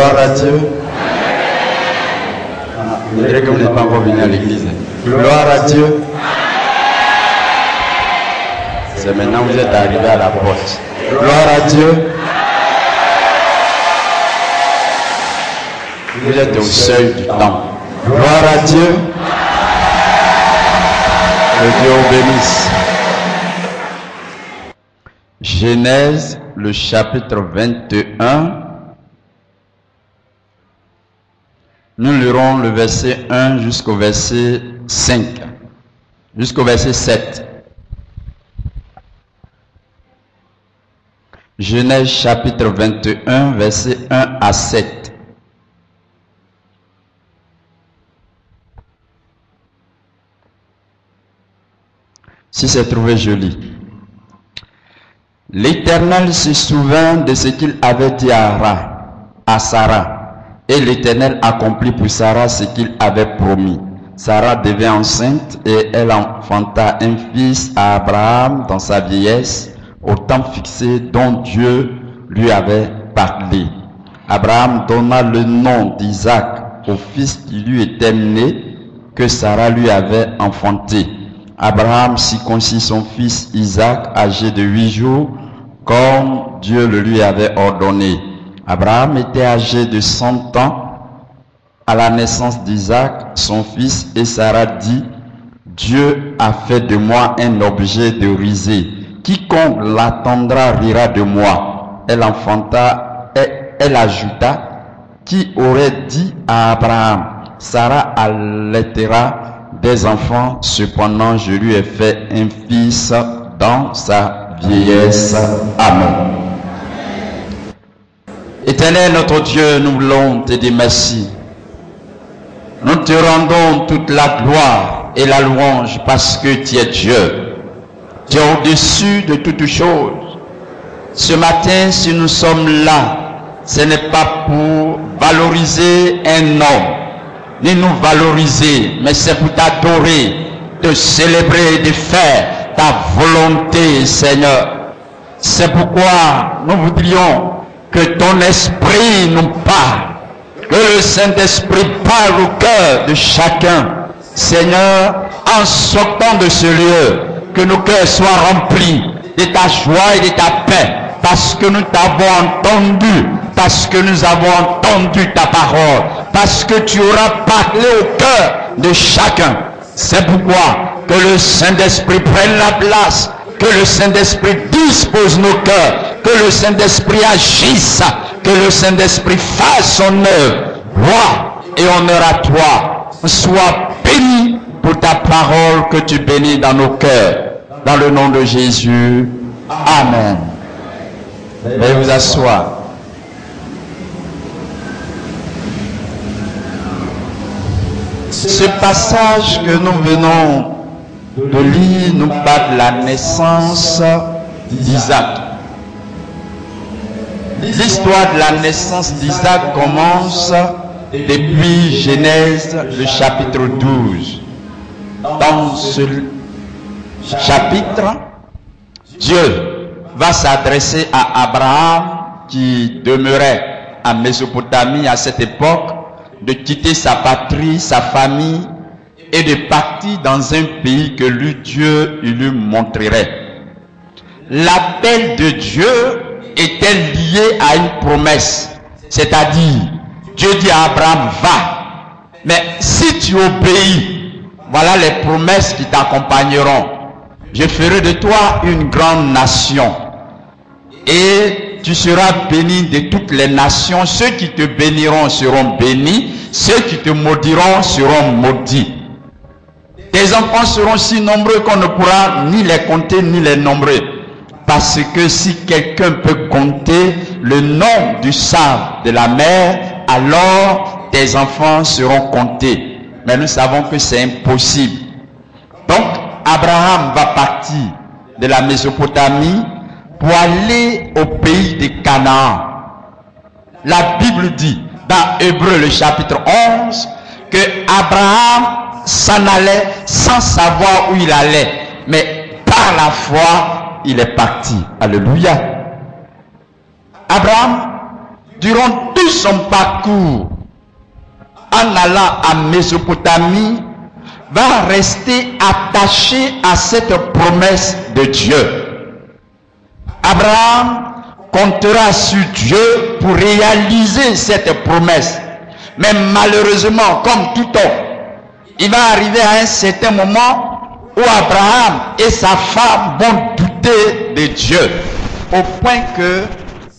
Gloire à Dieu. Vous direz que vous n'êtes pas encore venu à l'église. Gloire à Dieu. C'est maintenant que vous êtes arrivé à la porte. Gloire à Dieu. Vous êtes au seuil du temple. Gloire à Dieu. Que Dieu vous bénisse. Genèse, le chapitre 21. Nous lirons le verset 1 jusqu'au verset 5. Jusqu'au verset 7. Genèse chapitre 21, verset 1 à 7. Si c'est trouvé, je lis. L'Éternel se souvint de ce qu'il avait dit à Sarah. Et l'Éternel accomplit pour Sarah ce qu'il avait promis. Sarah devint enceinte et elle enfanta un fils à Abraham dans sa vieillesse, au temps fixé dont Dieu lui avait parlé. Abraham donna le nom d'Isaac au fils qui lui était né, que Sarah lui avait enfanté. Abraham circoncit son fils Isaac, âgé de 8 jours, comme Dieu le lui avait ordonné. Abraham était âgé de 100 ans à la naissance d'Isaac, son fils, et Sarah dit, Dieu a fait de moi un objet de risée. Quiconque l'attendra rira de moi. Elle enfanta, et elle ajouta, qui aurait dit à Abraham, Sarah allaitera des enfants, cependant je lui ai fait un fils dans sa vieillesse. Amen. Éternel notre Dieu, nous voulons te dire merci. Nous te rendons toute la gloire et la louange parce que tu es Dieu. Tu es au-dessus de toutes choses. Ce matin, si nous sommes là, ce n'est pas pour valoriser un homme, ni nous valoriser, mais c'est pour t'adorer, te célébrer, de faire ta volonté, Seigneur. C'est pourquoi nous voudrions que ton esprit nous parle, que le Saint-Esprit parle au cœur de chacun. Seigneur, en sortant de ce lieu, que nos cœurs soient remplis de ta joie et de ta paix, parce que nous t'avons entendu, parce que nous avons entendu ta parole, parce que tu auras parlé au cœur de chacun. C'est pourquoi que le Saint-Esprit prenne la place, que le Saint-Esprit dispose nos cœurs, que le Saint-Esprit agisse, que le Saint-Esprit fasse son œuvre. Gloire et honneur à toi. Sois béni pour ta parole que tu bénis dans nos cœurs. Dans le nom de Jésus. Amen. Veuillez vous asseoir. Ce passage que nous venons de lire nous parle de la naissance d'Isaac. L'histoire de la naissance d'Isaac commence depuis Genèse, le chapitre 12. Dans ce chapitre, Dieu va s'adresser à Abraham qui demeurait en Mésopotamie à cette époque, de quitter sa patrie, sa famille et de partir dans un pays que lui, Dieu, il lui montrerait. L'appel de Dieu était lié à une promesse, c'est-à-dire Dieu dit à Abraham, va, mais si tu obéis, voilà les promesses qui t'accompagneront. Je ferai de toi une grande nation et tu seras béni de toutes les nations. Ceux qui te béniront seront bénis, ceux qui te maudiront seront maudits. Tes enfants seront si nombreux qu'on ne pourra ni les compter ni les nombrer. Parce que si quelqu'un peut compter le nom du sable de la mer, alors tes enfants seront comptés. Mais nous savons que c'est impossible. Donc, Abraham va partir de la Mésopotamie pour aller au pays de Canaan. La Bible dit, dans Hébreux le chapitre 11, que Abraham s'en allait sans savoir où il allait. Mais par la foi, il est parti. Alléluia. Abraham, durant tout tout son parcours en allant à Mésopotamie, va rester attaché à cette promesse de Dieu. Abraham comptera sur Dieu pour réaliser cette promesse. Mais malheureusement, comme tout homme, il va arriver à un certain moment où Abraham et sa femme vont douter de Dieu. Au point que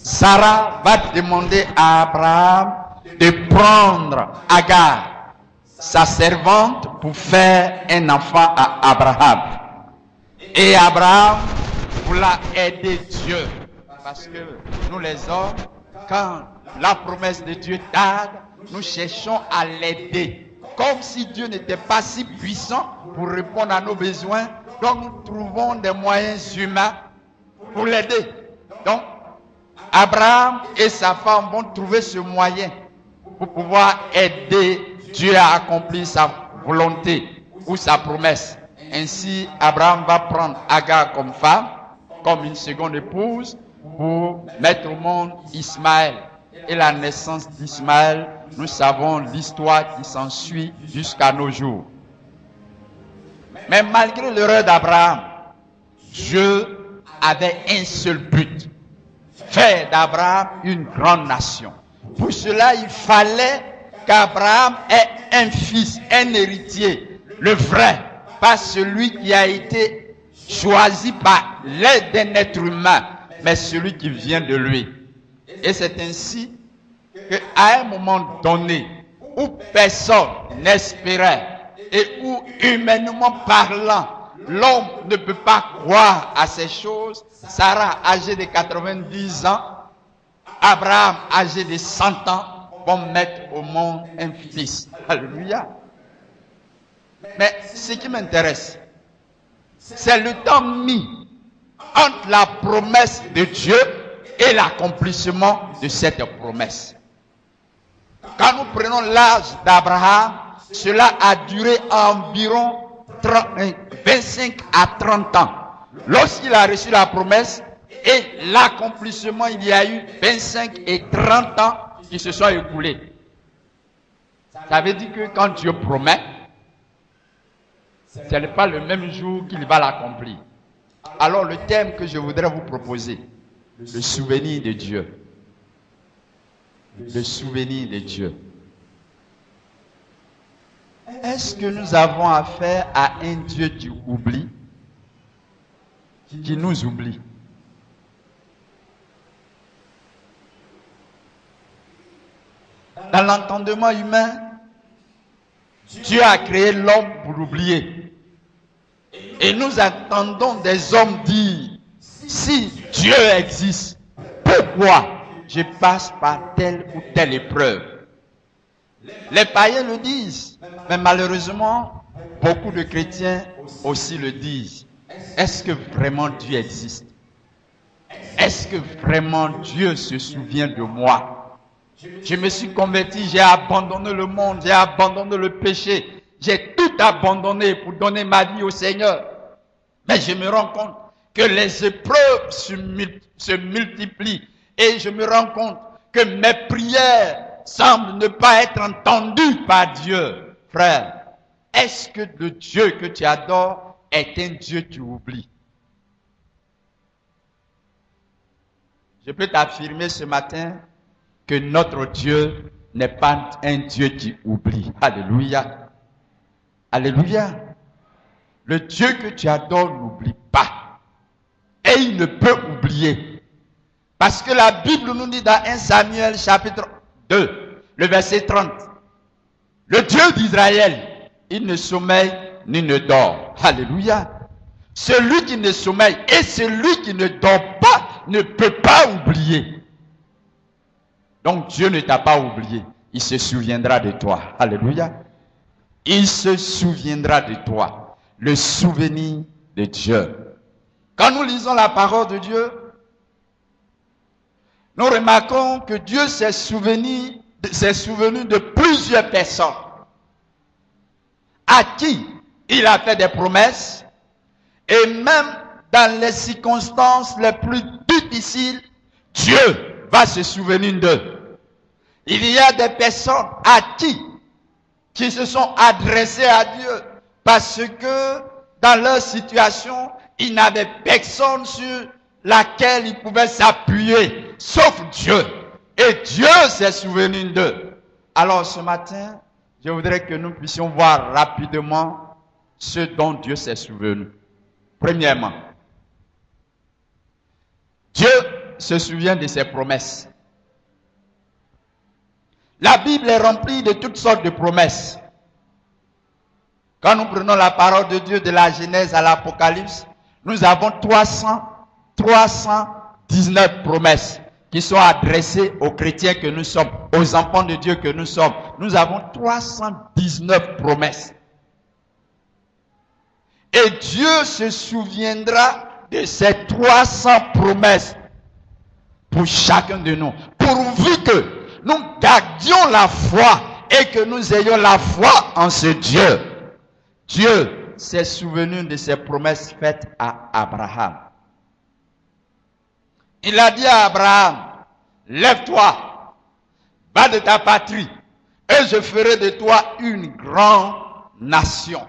Sarah va demander à Abraham de prendre Agar, sa servante, pour faire un enfant à Abraham. Et Abraham voulait aider Dieu. Parce que nous les hommes, quand la promesse de Dieu tarde, nous cherchons à l'aider. Comme si Dieu n'était pas si puissant pour répondre à nos besoins. Donc nous trouvons des moyens humains pour l'aider. Donc Abraham et sa femme vont trouver ce moyen pour pouvoir aider Dieu à accomplir sa volonté ou sa promesse. Ainsi, Abraham va prendre Agar comme femme, comme une seconde épouse, pour mettre au monde Ismaël. Et la naissance d'Ismaël, nous savons l'histoire qui s'ensuit jusqu'à nos jours. Mais malgré l'erreur d'Abraham, Dieu avait un seul but: faire d'Abraham une grande nation. Pour cela, il fallait qu'Abraham ait un fils, un héritier, le vrai, pas celui qui a été choisi par l'aide d'un être humain, mais celui qui vient de lui. Et c'est ainsi qu'à un moment donné, où personne n'espérait et où, humainement parlant, l'homme ne peut pas croire à ces choses, Sarah, âgée de 90 ans, Abraham, âgé de 100 ans, vont mettre au monde un fils. Alléluia. Mais ce qui m'intéresse, c'est le temps mis entre la promesse de Dieu et l'accomplissement de cette promesse. Quand nous prenons l'âge d'Abraham, cela a duré environ 25 à 30 ans. Lorsqu'il a reçu la promesse et l'accomplissement, il y a eu 25 et 30 ans qui se sont écoulés. Ça veut dire que quand Dieu promet, ce n'est pas le même jour qu'il va l'accomplir. Alors le thème que je voudrais vous proposer, le souvenir de Dieu. Le souvenir de Dieu. Est-ce que nous avons affaire à un Dieu qui oublie, qui nous oublie? Dans l'entendement humain, Dieu a créé l'homme pour l'oublier. Et nous attendons des hommes dire, si Dieu existe, pourquoi je passe par telle ou telle épreuve? Les païens le disent, mais malheureusement, beaucoup de chrétiens aussi le disent. Est-ce que vraiment Dieu existe? Est-ce que vraiment Dieu se souvient de moi? Je me suis converti, j'ai abandonné le monde, j'ai abandonné le péché, j'ai tout abandonné pour donner ma vie au Seigneur. Mais je me rends compte que les épreuves se multiplient et je me rends compte que mes prières semblent ne pas être entendues par Dieu. Frère, est-ce que le Dieu que tu adores est un Dieu que tu oublies? Je peux t'affirmer ce matin que notre Dieu n'est pas un Dieu qui oublie. Alléluia. Alléluia. Le Dieu que tu adores n'oublie pas. Et il ne peut oublier. Parce que la Bible nous dit dans 1 Samuel chapitre 2, le verset 30. Le Dieu d'Israël, il ne sommeille ni ne dort. Alléluia. Celui qui ne sommeille et celui qui ne dort pas ne peut pas oublier. Donc Dieu ne t'a pas oublié. Il se souviendra de toi. Alléluia. Il se souviendra de toi. Le souvenir de Dieu. Quand nous lisons la parole de Dieu, nous remarquons que Dieu s'est souvenu de plusieurs personnes à qui il a fait des promesses, et même dans les circonstances les plus difficiles, Dieu va se souvenir d'eux. Il y a des personnes qui se sont adressées à Dieu parce que dans leur situation, ils n'avaient personne sur laquelle ils pouvaient s'appuyer, sauf Dieu. Et Dieu s'est souvenu d'eux. Alors ce matin, je voudrais que nous puissions voir rapidement ce dont Dieu s'est souvenu. Premièrement, Dieu se souvient de ses promesses. La Bible est remplie de toutes sortes de promesses. Quand nous prenons la parole de Dieu de la Genèse à l'Apocalypse, nous avons 319 promesses qui sont adressées aux chrétiens que nous sommes, aux enfants de Dieu que nous sommes. Nous avons 319 promesses. Et Dieu se souviendra de ces 300 promesses pour chacun de nous, pourvu que nous gardions la foi et que nous ayons la foi en ce Dieu. Dieu s'est souvenu de ses promesses faites à Abraham. Il a dit à Abraham, lève-toi, va de ta patrie, et je ferai de toi une grande nation.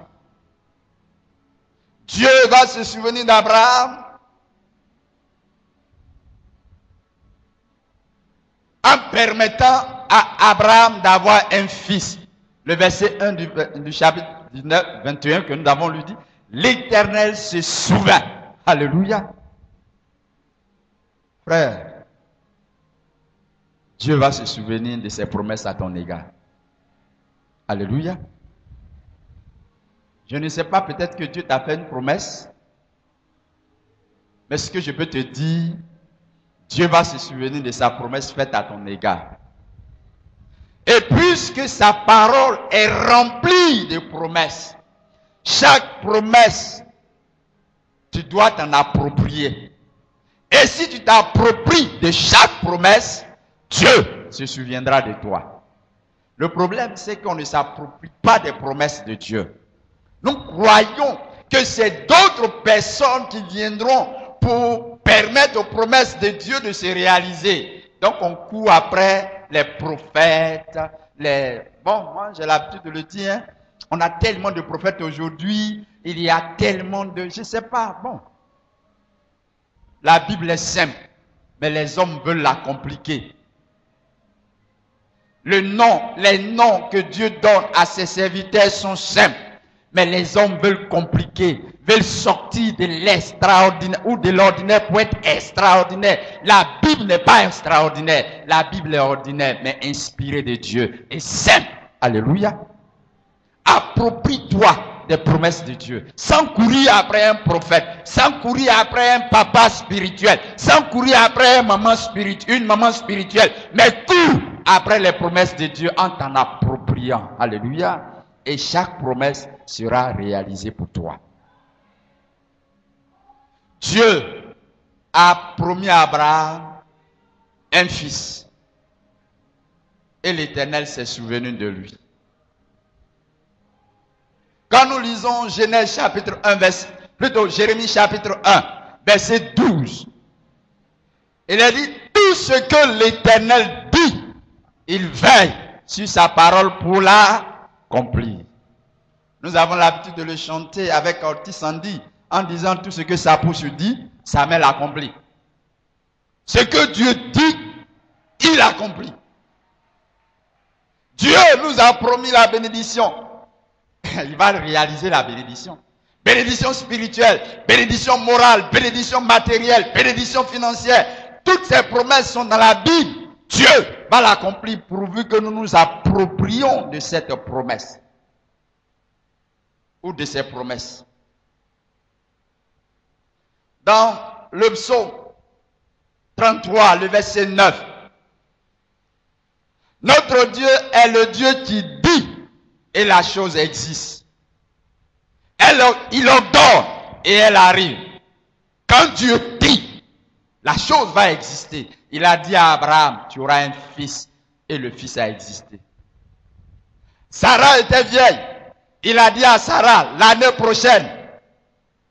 Dieu va se souvenir d'Abraham en permettant à Abraham d'avoir un fils. Le verset 1 du chapitre 19, 21 que nous avons lu dit, l'Éternel se souvint. Alléluia. Frère, Dieu va se souvenir de ses promesses à ton égard. Alléluia. Je ne sais pas, peut-être que Dieu t'a fait une promesse, mais ce que je peux te dire, Dieu va se souvenir de sa promesse faite à ton égard. Et puisque sa parole est remplie de promesses, chaque promesse, tu dois t'en approprier. Et si tu t'appropries de chaque promesse, Dieu se souviendra de toi. Le problème, c'est qu'on ne s'approprie pas des promesses de Dieu. Nous croyons que c'est d'autres personnes qui viendront pour permettre aux promesses de Dieu de se réaliser. Donc on court après les prophètes, Bon, moi j'ai l'habitude de le dire, hein. On a tellement de prophètes aujourd'hui, il y a tellement de... Je ne sais pas, bon. La Bible est simple, mais les hommes veulent la compliquer. Les noms que Dieu donne à ses serviteurs sont simples, mais les hommes veulent compliquer, veulent sortir de l'extraordinaire ou de l'ordinaire pour être extraordinaire. La Bible n'est pas extraordinaire, la Bible est ordinaire, mais inspirée de Dieu et simple. Alléluia. Approprie-toi des promesses de Dieu, sans courir après un prophète, sans courir après un papa spirituel, sans courir après une maman spirituelle, mais cours après les promesses de Dieu en t'en appropriant. Alléluia. Et chaque promesse sera réalisée pour toi. Dieu a promis à Abraham un fils. Et l'Éternel s'est souvenu de lui. Quand nous lisons Genèse chapitre 1, Jérémie chapitre 1, verset 12, il a dit, tout ce que l'Éternel dit, il veille sur sa parole pour l'accomplir. Nous avons l'habitude de le chanter avec Ortiz Sandy en disant tout ce que sa bouche dit, sa main l'accomplit. Ce que Dieu dit, il accomplit. Dieu nous a promis la bénédiction. Il va réaliser la bénédiction. Bénédiction spirituelle, bénédiction morale, bénédiction matérielle, bénédiction financière. Toutes ces promesses sont dans la Bible. Dieu va l'accomplir pourvu que nous nous approprions de cette promesse. Ou de ces promesses. Dans le psaume 33, le verset 9. Notre Dieu est le Dieu qui dit et la chose existe. Il ordonne et elle arrive. Quand Dieu dit, la chose va exister. Il a dit à Abraham, tu auras un fils, et le fils a existé. Sarah était vieille. Il a dit à Sarah, l'année prochaine,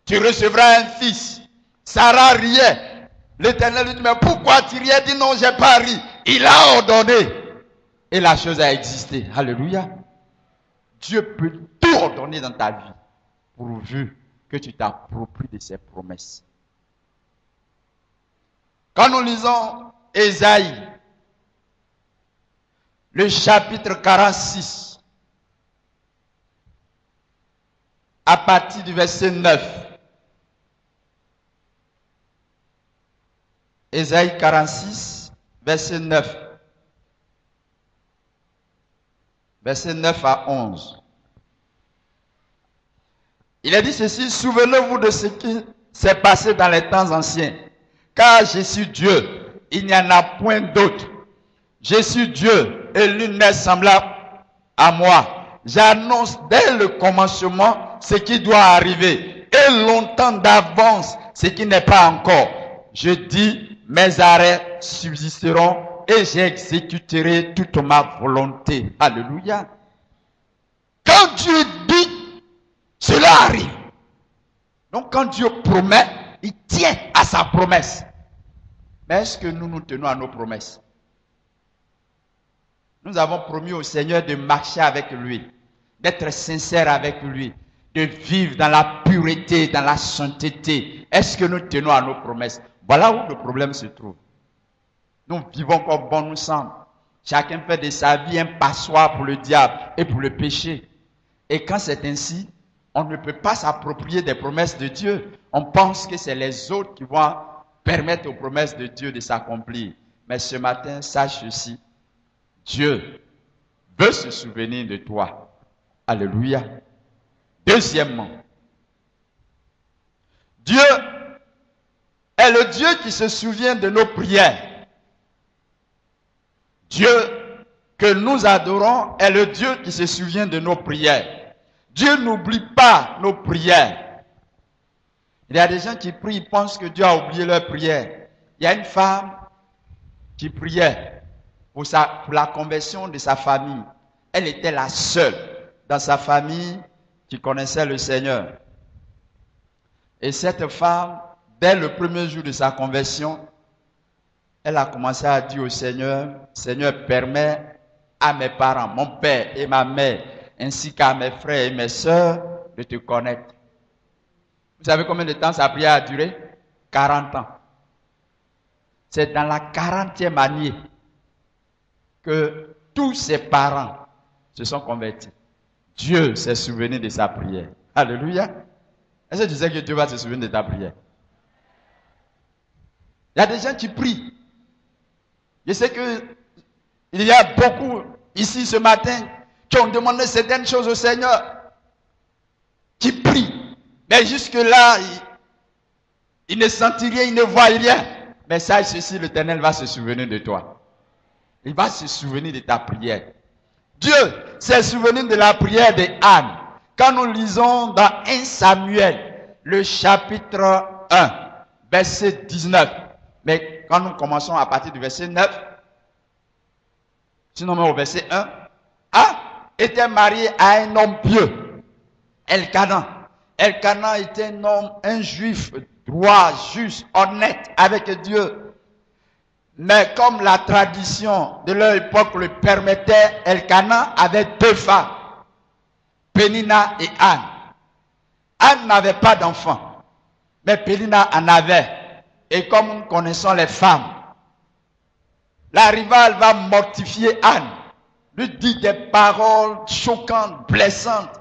tu recevras un fils. Sarah riait. L'Éternel lui dit, mais pourquoi tu riais? Il dit, non, j'ai pas ri. Il a ordonné. Et la chose a existé. Alléluia. Dieu peut tout ordonner dans ta vie, pourvu que tu t'appropries de ses promesses. Quand nous lisons Ésaïe, le chapitre 46, à partir du verset 9. Ésaïe 46, verset 9. Verset 9 à 11. Il a dit ceci: souvenez-vous de ce qui s'est passé dans les temps anciens. Car je suis Dieu, il n'y en a point d'autre. Je suis Dieu et l'une n'est semblable à moi. J'annonce dès le commencement ce qui doit arriver et longtemps d'avance ce qui n'est pas encore. Je dis, mes arrêts subsisteront et j'exécuterai toute ma volonté. Alléluia. Quand Dieu dit, cela arrive. Donc quand Dieu promet, il tient à sa promesse. Mais est-ce que nous nous tenons à nos promesses? Nous avons promis au Seigneur de marcher avec lui, d'être sincère avec lui, de vivre dans la pureté, dans la sainteté. Est-ce que nous tenons à nos promesses? Voilà où le problème se trouve. Nous vivons comme bon nous semble. Chacun fait de sa vie un passoire pour le diable et pour le péché. Et quand c'est ainsi, on ne peut pas s'approprier des promesses de Dieu. On pense que c'est les autres qui vont permettre aux promesses de Dieu de s'accomplir. Mais ce matin, sache ceci: Dieu veut se souvenir de toi. Alléluia. Deuxièmement, Dieu est le Dieu qui se souvient de nos prières. Dieu que nous adorons est le Dieu qui se souvient de nos prières. Dieu n'oublie pas nos prières. Il y a des gens qui prient, ils pensent que Dieu a oublié leurs prières. Il y a une femme qui priait pour la conversion de sa famille. Elle était la seule dans sa famille qui connaissait le Seigneur. Et cette femme, dès le premier jour de sa conversion, elle a commencé à dire au Seigneur: Seigneur, permets à mes parents, mon père et ma mère, ainsi qu'à mes frères et mes sœurs, de te connaître. Vous savez combien de temps sa prière a duré? 40 ans. C'est dans la 40e année que tous ses parents se sont convertis. Dieu s'est souvenu de sa prière. Alléluia. Est-ce que tu sais que Dieu va se souvenir de ta prière? Il y a des gens qui prient. Je sais qu'il y a beaucoup ici ce matin qui ont demandé certaines choses au Seigneur, qui prient. Mais jusque-là, il ne sentit rien, il ne voit rien. Mais sache ceci, l'Éternel va se souvenir de toi. Il va se souvenir de ta prière. Dieu s'est souvenu de la prière de Anne. Quand nous lisons dans 1 Samuel, le chapitre 1, verset 19. Mais quand nous commençons à partir du verset 9, sinon même au verset 1, Anne était mariée à un homme pieux, Elkanan. Elkanan était un homme, un juif droit, juste, honnête avec Dieu. Mais comme la tradition de leur époque le permettait, Elkanan avait deux femmes, Pénina et Anne. Anne n'avait pas d'enfant, mais Pénina en avait. Et comme nous connaissons les femmes, la rivale va mortifier Anne, lui dit des paroles choquantes, blessantes.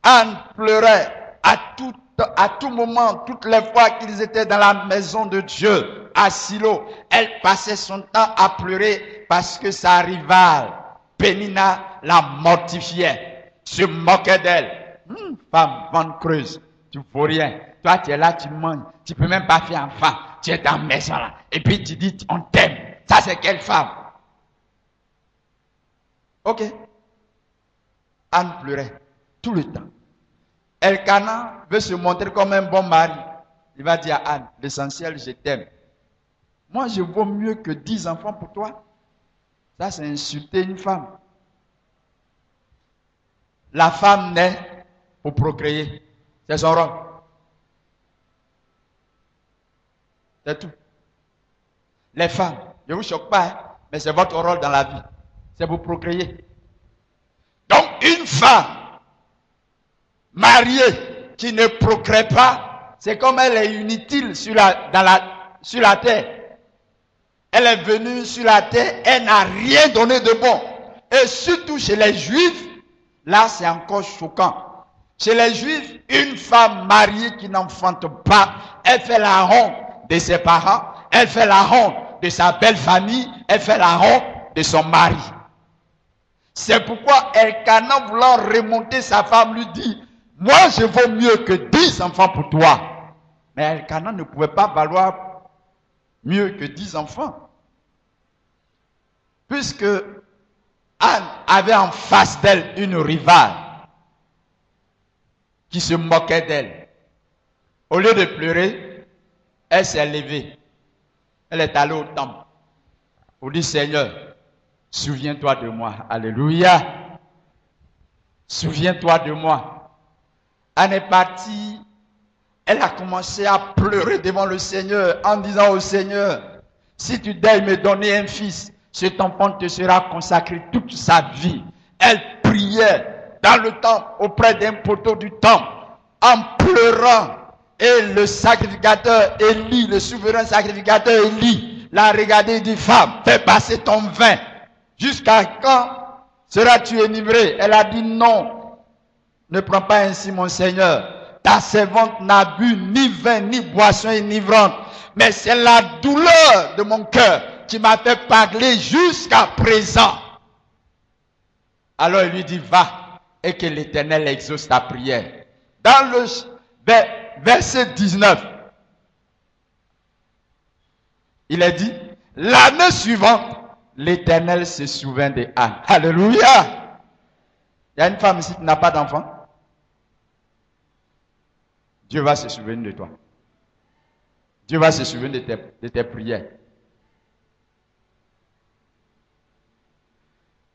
Anne pleurait à tout moment, toutes les fois qu'ils étaient dans la maison de Dieu, à Silo. Elle passait son temps à pleurer parce que sa rivale, Pénina, la mortifiait, se moquait d'elle. Femme, ventre creuse, tu ne vaux rien. Toi, tu es là, tu manges, tu ne peux même pas faire enfant. Tu es dans la maison là. Et puis tu dis, on t'aime. Ça, c'est quelle femme? Ok. Anne pleurait tout le temps. Elkanan veut se montrer comme un bon mari. Il va dire à Anne, l'essentiel, je t'aime. Moi, je vaux mieux que 10 enfants pour toi. Ça, c'est insulter une femme. La femme naît pour procréer. C'est son rôle. C'est tout. Les femmes, je ne vous choque pas, hein, mais c'est votre rôle dans la vie. C'est pour procréer. Donc une femme mariée qui ne procrée pas, c'est comme elle est inutile sur la terre. Elle est venue sur la terre, elle n'a rien donné de bon. Et surtout chez les Juifs, là c'est encore choquant. Chez les Juifs, une femme mariée qui n'enfante pas, elle fait la honte de ses parents, elle fait la honte de sa belle famille, elle fait la honte de son mari. C'est pourquoi Elkana, voulant remonter sa femme, lui dit, moi je vaux mieux que 10 enfants pour toi. Mais Elkana ne pouvait pas valoir mieux que 10 enfants. Puisque Anne avait en face d'elle une rivale qui se moquait d'elle. Au lieu de pleurer, elle s'est levée. Elle est allée au temple pour dire, Seigneur, souviens-toi de moi. Alléluia. Souviens-toi de moi. Anne est partie. Elle a commencé à pleurer devant le Seigneur en disant au Seigneur, si tu daignes me donner un fils, cet enfant te sera consacré toute sa vie. Elle priait dans le temple auprès d'un poteau du temple en pleurant. Et le sacrificateur Élie, le souverain sacrificateur Élie, l'a regardé et dit, femme, fais passer ton vin. Jusqu'à quand seras-tu enivrée? Elle a dit, non, ne prends pas ainsi mon Seigneur. Ta servante n'a bu ni vin ni boisson enivrante, mais c'est la douleur de mon cœur qui m'a fait parler jusqu'à présent. Alors il lui dit, va, et que l'Éternel exauce ta prière. Dans le verset 19, il est dit, l'année suivante, l'Éternel se souvint de Anne. Alléluia! Il y a une femme ici qui n'a pas d'enfant. Dieu va se souvenir de toi. Dieu va se souvenir de tes prières.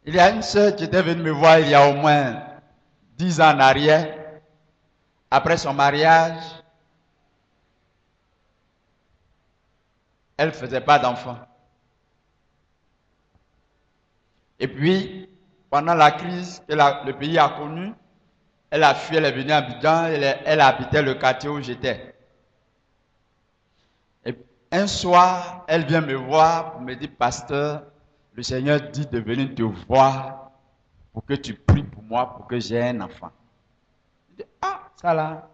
Il y a une sœur qui était venue me voir il y a au moins 10 ans en arrière. Après son mariage, elle ne faisait pas d'enfant. Et puis, pendant la crise que le pays a connue, elle a fui, elle est venue à Abidjan, elle habitait le quartier où j'étais. Et un soir, elle vient me voir pour me dire, pasteur, le Seigneur dit de venir te voir pour que tu pries pour moi, pour que j'ai un enfant. Je dis, ah, ça là,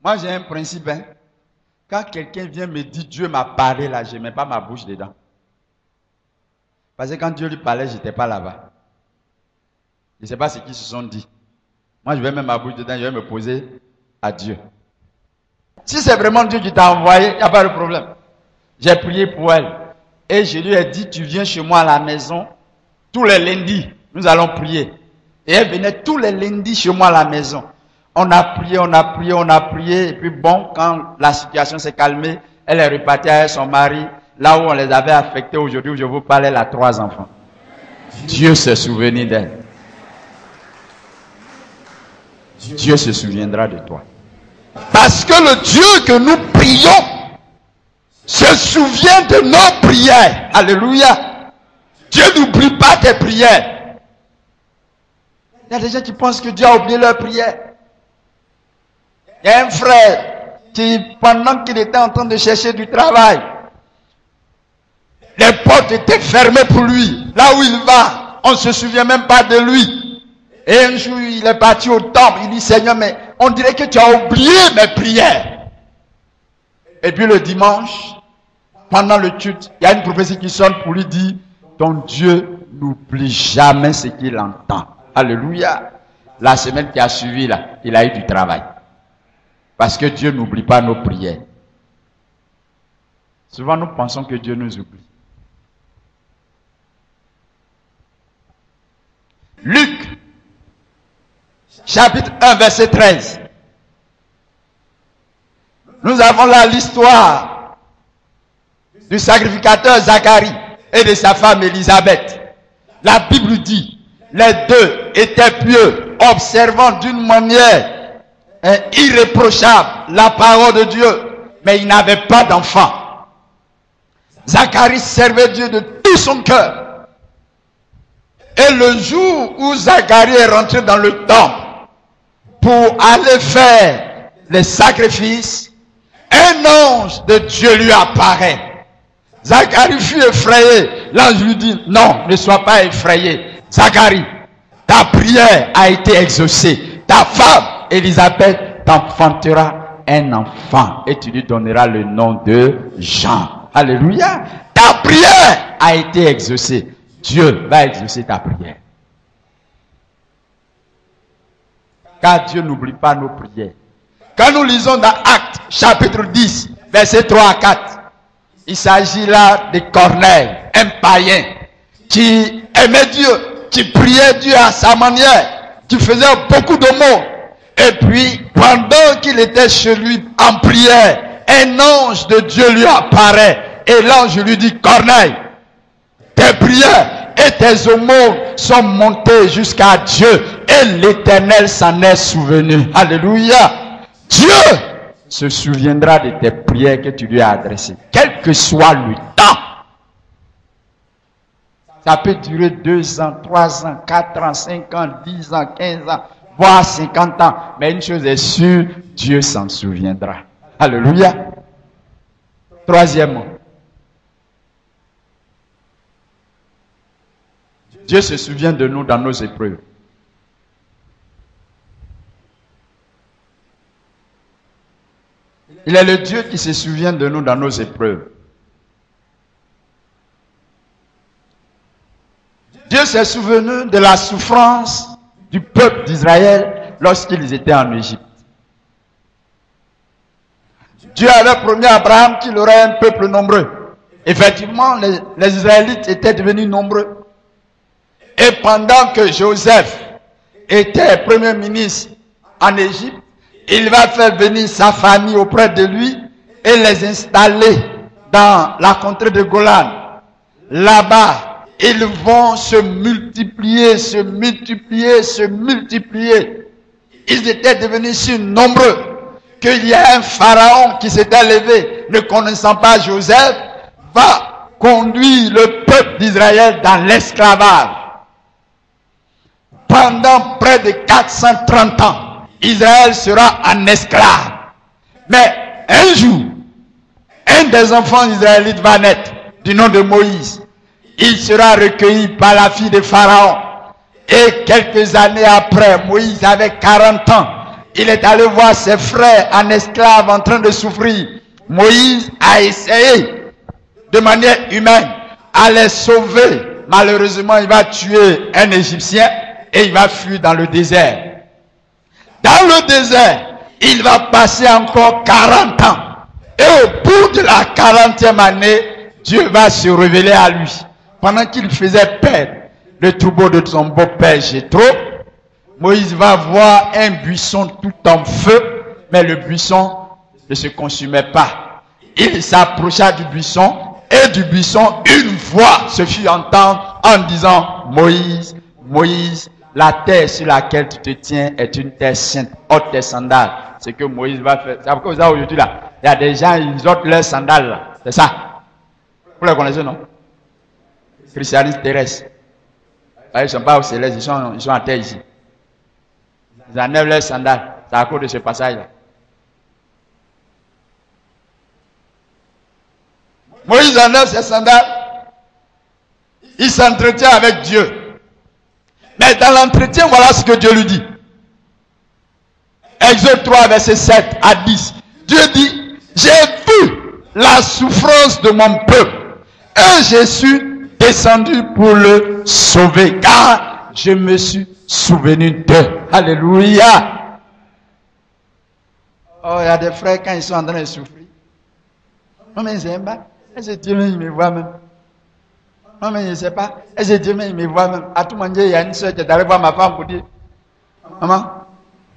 moi j'ai un principe, hein. Quand quelqu'un vient me dire, Dieu m'a parlé là, je ne mets pas ma bouche dedans. Parce que quand Dieu lui parlait, je n'étais pas là-bas. Je ne sais pas ce qu'ils se sont dit. Moi, je vais mettre ma bouche dedans, je vais me poser à Dieu. Si c'est vraiment Dieu qui t'a envoyé, il n'y a pas de problème. J'ai prié pour elle. Et je lui ai dit, tu viens chez moi à la maison, tous les lundis, nous allons prier. Et elle venait tous les lundis chez moi à la maison. On a prié, on a prié, on a prié. Et puis bon, quand la situation s'est calmée, elle est repartie avec son mari. Là où on les avait affectés aujourd'hui, où je vous parlais, elle a 3 enfants. Dieu se souvenir d'elle. Dieu se souviendra de toi. Parce que le Dieu que nous prions se souvient de nos prières. Alléluia. Dieu n'oublie pas tes prières. Il y a des gens qui pensent que Dieu a oublié leurs prières. Il y a un frère qui, pendant qu'il était en train de chercher du travail, les portes étaient fermées pour lui. Là où il va, on ne se souvient même pas de lui. Et un jour, il est parti au temple. Il dit, Seigneur, mais on dirait que tu as oublié mes prières. Et puis le dimanche, pendant le culte, il y a une prophétie qui sonne pour lui dire, ton Dieu n'oublie jamais ce qu'il entend. Alléluia. La semaine qui a suivi, là, il a eu du travail. Parce que Dieu n'oublie pas nos prières. Souvent, nous pensons que Dieu nous oublie. Luc, chapitre 1, verset 13. Nous avons là l'histoire du sacrificateur Zacharie et de sa femme Élisabeth. La Bible dit, les deux étaient pieux, observant d'une manière irréprochable la parole de Dieu, mais ils n'avaient pas d'enfant. Zacharie servait Dieu de tout son cœur. Et le jour où Zacharie est rentré dans le temple pour aller faire les sacrifices, un ange de Dieu lui apparaît. Zacharie fut effrayé. L'ange lui dit, non, ne sois pas effrayé. Zacharie, ta prière a été exaucée. Ta femme, Élisabeth, t'enfantera un enfant et tu lui donneras le nom de Jean. Alléluia. Ta prière a été exaucée. Dieu va exaucer ta prière. Car Dieu n'oublie pas nos prières. Quand nous lisons dans Actes, chapitre 10, versets 3 à 4, il s'agit là de Corneille, un païen, qui aimait Dieu, qui priait Dieu à sa manière, qui faisait beaucoup de mots. Et puis, pendant qu'il était chez lui en prière, un ange de Dieu lui apparaît. Et l'ange lui dit, Corneille, tes prières et tes aumônes sont montées jusqu'à Dieu. Et l'Éternel s'en est souvenu. Alléluia. Dieu se souviendra de tes prières que tu lui as adressées. Quel que soit le temps. Ça peut durer 2 ans, 3 ans, 4 ans, 5 ans, 10 ans, 15 ans, voire 50 ans. Mais une chose est sûre, Dieu s'en souviendra. Alléluia. Troisièmement, Dieu se souvient de nous dans nos épreuves. Il est le Dieu qui se souvient de nous dans nos épreuves. Dieu s'est souvenu de la souffrance du peuple d'Israël lorsqu'ils étaient en Égypte. Dieu avait promis à Abraham qu'il aurait un peuple nombreux. Effectivement, les Israélites étaient devenus nombreux. Et pendant que Joseph était premier ministre en Égypte, il va faire venir sa famille auprès de lui et les installer dans la contrée de Golan. Là-bas, ils vont se multiplier, se multiplier, se multiplier. Ils étaient devenus si nombreux qu'il y a un pharaon qui s'était levé, ne connaissant pas Joseph, va conduire le peuple d'Israël dans l'esclavage. Pendant près de 430 ans, Israël sera en esclave. Mais un jour, un des enfants israélites va naître, du nom de Moïse. Il sera recueilli par la fille de Pharaon. Et quelques années après, Moïse avait 40 ans. Il est allé voir ses frères en esclave en train de souffrir. Moïse a essayé, de manière humaine, à les sauver. Malheureusement, il va tuer un Égyptien et il va fuir dans le désert. Dans le désert, il va passer encore 40 ans. Et au bout de la 40e année, Dieu va se révéler à lui. Pendant qu'il faisait perdre le troupeau de son beau-père Jéthro, Moïse va voir un buisson tout en feu, mais le buisson ne se consumait pas. Il s'approcha du buisson, et du buisson, une voix se fit entendre en disant, Moïse, Moïse, la terre sur laquelle tu te tiens est une terre sainte. Ôte tes sandales. C'est ce que Moïse va faire. C'est pourquoi vous avez aujourd'hui là, il y a des gens, ils ôtent leurs sandales là. C'est ça. Vous les connaissez, non? Christianisme terrestre. Ils ne sont pas au céleste, ils sont en terre ici. Ils enlèvent leurs sandales. C'est à cause de ce passage là. Moïse enlève ses sandales. Il s'entretient avec Dieu. Mais dans l'entretien, voilà ce que Dieu lui dit. Exode 3, verset 7 à 10. Dieu dit, j'ai vu la souffrance de mon peuple et je suis descendu pour le sauver, car je me suis souvenu d'eux. Alléluia. Oh, il y a des frères quand ils sont en train de souffrir. Non, mais ils n'aiment pas. Est-ce que Dieu me voit même? Non, mais je ne sais pas. Est-ce que Dieu me voit même? À tout moment, il y a une soeur qui est allée voir ma femme pour dire, maman,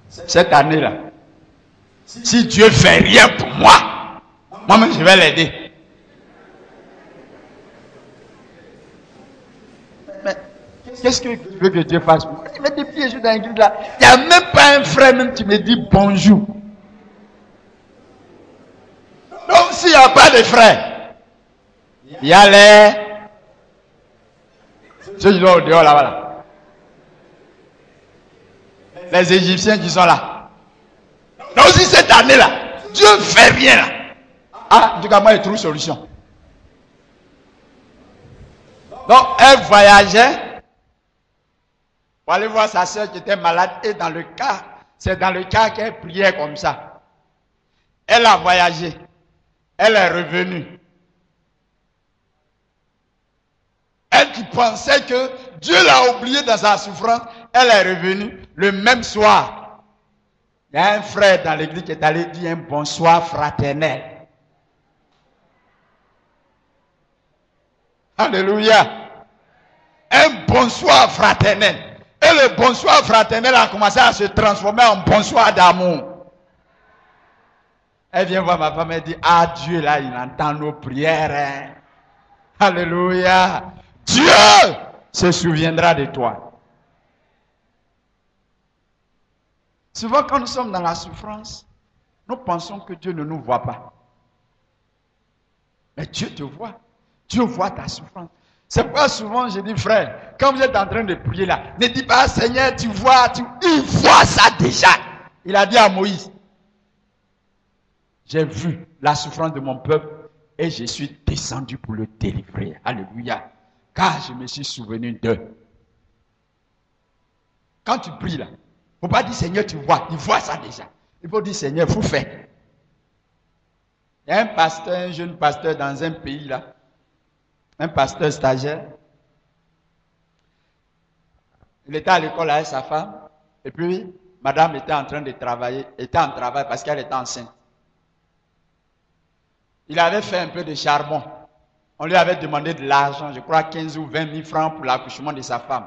cette année-là, si Dieu ne fait rien pour moi, moi-même je vais l'aider. Mais qu'est-ce que tu veux que Dieu fasse pour moi? Il me dit, depuis que je suis dans l'église là, il n'y a même pas un frère même qui me dit bonjour. Donc s'il n'y a pas de frère, il y a les... ceux qui sont au dehors là-bas. les Égyptiens qui sont là. Donc aussi cette année-là, Dieu ne fait rien là. Ah, en tout cas, moi, je trouve une solution. Donc, elle voyageait pour aller voir sa soeur qui était malade. Et dans le cas, c'est dans le cas qu'elle priait comme ça. Elle a voyagé. Elle est revenue. Elle qui pensait que Dieu l'a oubliée dans sa souffrance, elle est revenue le même soir. Il y a un frère dans l'église qui est allé dire un bonsoir fraternel. Alléluia. Un bonsoir fraternel. Et le bonsoir fraternel a commencé à se transformer en bonsoir d'amour. Elle vient voir ma femme et dit, ah Dieu là, il entend nos prières. Hein. Alléluia. Dieu se souviendra de toi. Souvent quand nous sommes dans la souffrance, nous pensons que Dieu ne nous voit pas. Mais Dieu te voit. Dieu voit ta souffrance. C'est pourquoi souvent je dis, frère, quand vous êtes en train de prier là, ne dis pas, Seigneur, tu vois, il voit ça déjà. Il a dit à Moïse, j'ai vu la souffrance de mon peuple et je suis descendu pour le délivrer. Alléluia. Car je me suis souvenu d'eux. Quand tu pries là, il ne faut pas dire, Seigneur, tu vois, il voit ça déjà. Il faut dire, Seigneur, il faut faire. Il y a un pasteur, un jeune pasteur dans un pays là, un pasteur stagiaire. Il était à l'école avec sa femme. Et puis, madame était en train de travailler, était en travail parce qu'elle était enceinte. Il avait fait un peu de charbon. On lui avait demandé de l'argent, je crois 15 ou 20 000 francs pour l'accouchement de sa femme.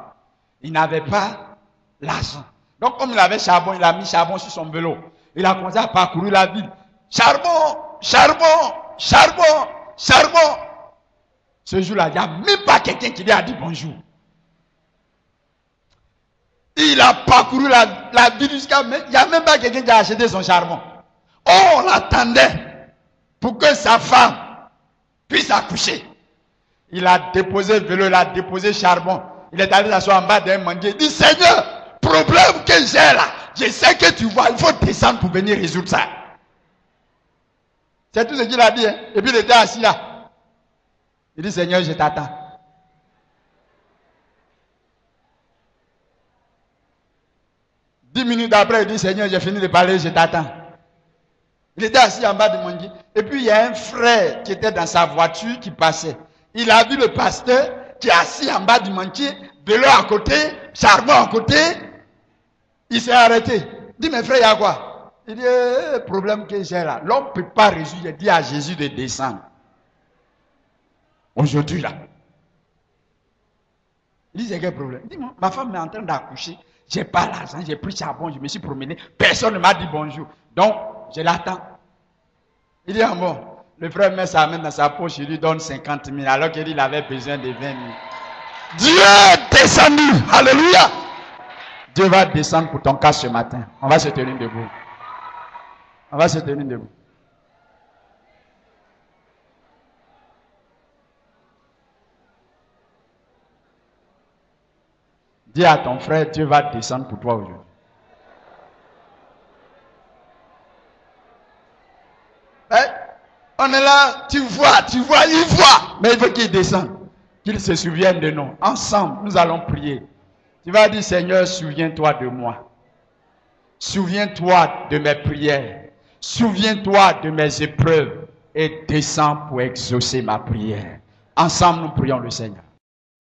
Il n'avait pas l'argent. Donc, comme il avait charbon, il a mis charbon sur son vélo. Il a commencé à parcourir la ville. Charbon, charbon, charbon, charbon. Ce jour-là, il n'y a même pas quelqu'un qui lui a dit bonjour. Il a parcouru la ville jusqu'à... Il n'y a même pas quelqu'un qui a acheté son charbon. Oh, on l'attendait pour que sa femme puisse accoucher. Il a déposé le vélo, il a déposé le charbon. Il est allé s'asseoir en bas d'un mendier. Il dit, Seigneur, problème que j'ai là, je sais que tu vois, il faut descendre pour venir résoudre ça. C'est tout ce qu'il a dit. Hein? Et puis il était assis là. Il dit, Seigneur, je t'attends. Dix minutes après, il dit, Seigneur, j'ai fini de parler, je t'attends. Il était assis en bas de mon lit. Et puis, il y a un frère qui était dans sa voiture qui passait. Il a vu le pasteur qui est assis en bas du manquier, vélo à côté, charbon à côté. Il s'est arrêté. Il dit, mes frères, il y a quoi? Il dit, problème que j'ai là. L'homme ne peut pas résoudre. Il dit à Jésus de descendre. Aujourd'hui, là. Il dit, c'est quel problème? Il dit, ma femme est en train d'accoucher. J'ai pas l'argent, j'ai pris charbon, je me suis promené. Personne ne m'a dit bonjour. Donc, je l'attends. Il dit, ah bon, le frère met sa main dans sa poche, il lui donne 50 000, alors qu'il avait besoin de 20 000. Dieu est descendu. Alléluia. Dieu va descendre pour ton cas ce matin. On va se tenir debout. On va se tenir debout. Dis à ton frère, Dieu va descendre pour toi aujourd'hui. On est là, tu vois, il voit. Mais il veut qu'il descende. Qu'il se souvienne de nous. Ensemble, nous allons prier. Tu vas dire, Seigneur, souviens-toi de moi. Souviens-toi de mes prières. Souviens-toi de mes épreuves. Et descends pour exaucer ma prière. Ensemble, nous prions le Seigneur.